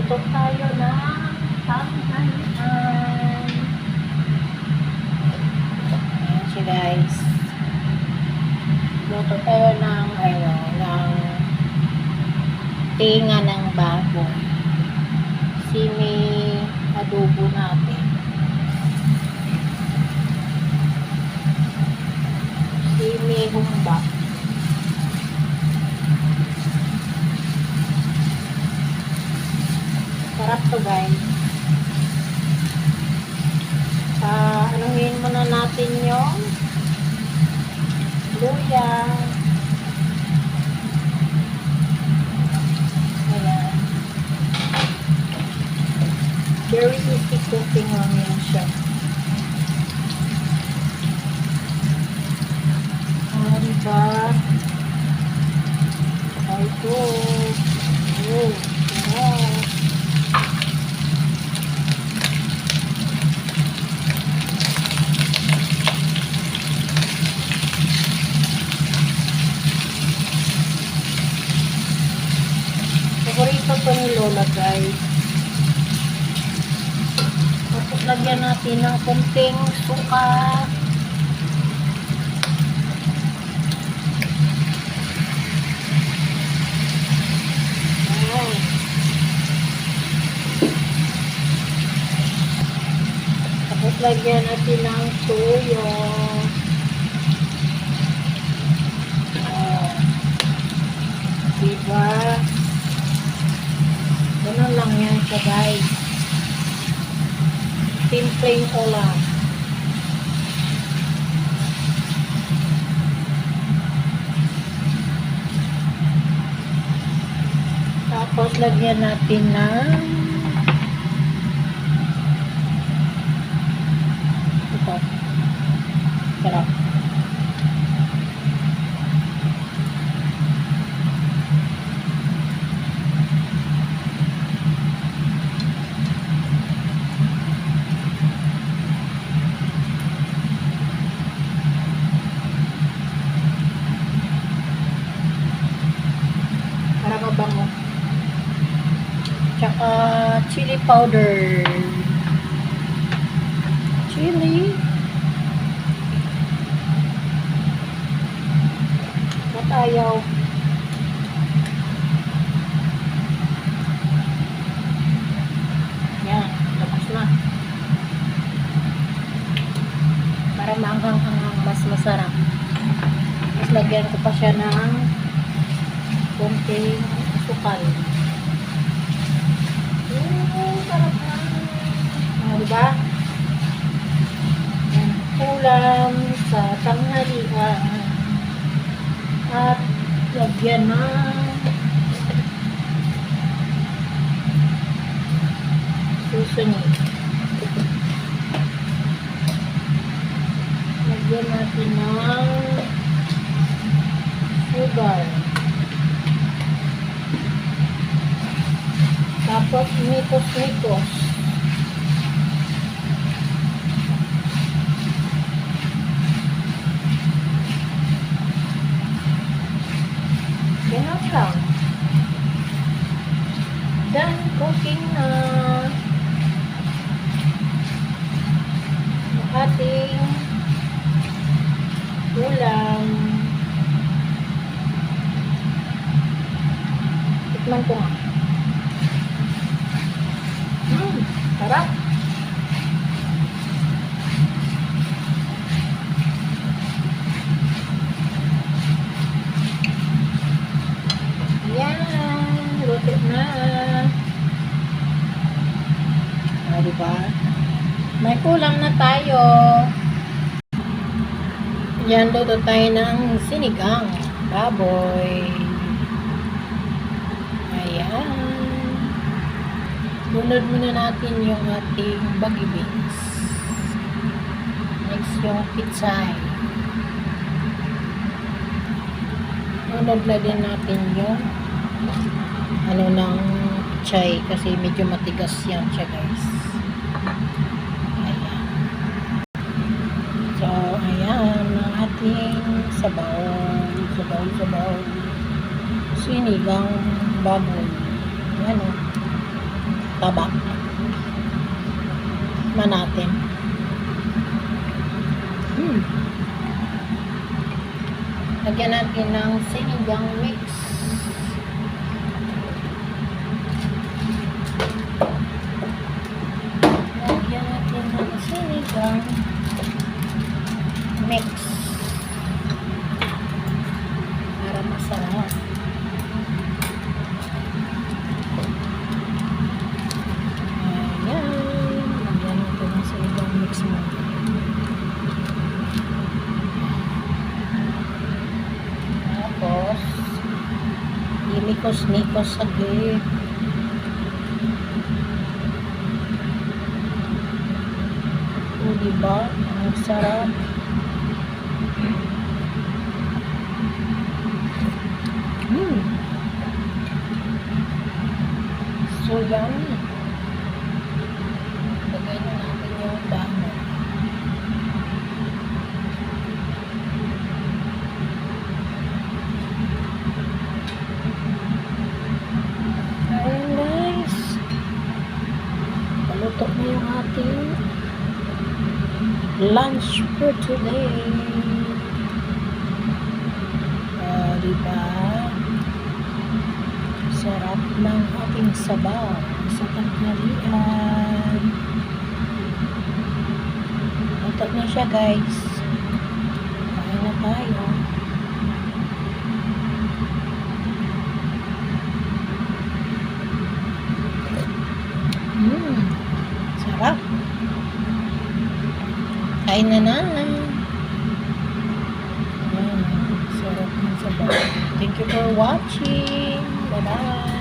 Luto tayo ng tanghalian. Ayan siya guys. Luto tayo ng tinga ng baboy. Simi adobo natin. Simi humba. Sarap to guys. Anuhin muna natin yung luya. Ayan. Very easy cooking lang yan siya. Diba? Ito. Oh, wow. Paborito to ni Lola guys. Tapos lagyan natin ng konting suka. Ayan. Tapos lagyan natin ng toyo. Diba? Ganun lang yan siya guys. Simpleng ulam. Tapos lagyan natin ng ito. Sarap. Para mabango. Tsaka chili powder. Chili. Ba't ayaw? Yan. Tapos na. Para maanghang-hanghang mas masarap. Tapos lagyan ko pa siya ng konting asukal. Sarap na. Diba? Yan. Ulam sa tanghalian. At lagyan ng susunod. Lagyan natin ng sugar. Tapos mikos-mikos. Ganun lang. Done cooking na. Ating ulam. Tikman ko nga. Sarap. Yan. Luto na. Diba? May kulang na tayo. Yan, luto tayo ng sinigang baboy. Ayan. Lunod muna natin yung ating baggy beans. Next yung pitsay. Lunod na din natin yung ng pitsay kasi medyo matigas yan siya guys. Ayan. So, ayan ang ating sabaw. Sinigang baboy. Ayan o. taba. Man natin. Lagyan natin ng sinigang mix. Lagyan natin ng sinigang mix. Para masarap. Ayan. Lagyan natin ng sinigang mix mo. Tapos, ilikos-likos saglit. O, diba? Ang sarap. So yummy. Lagay na natin yung dahon. Ayan guys. Paluto na yung ating lunch for today. Diba? Sarap ng ating sabaw sa tanghalian. Luto na siya guys. Kain na tayo. Sarap. Kain na na. Sarap ng sabaw. Thank you for watching. Bye-bye.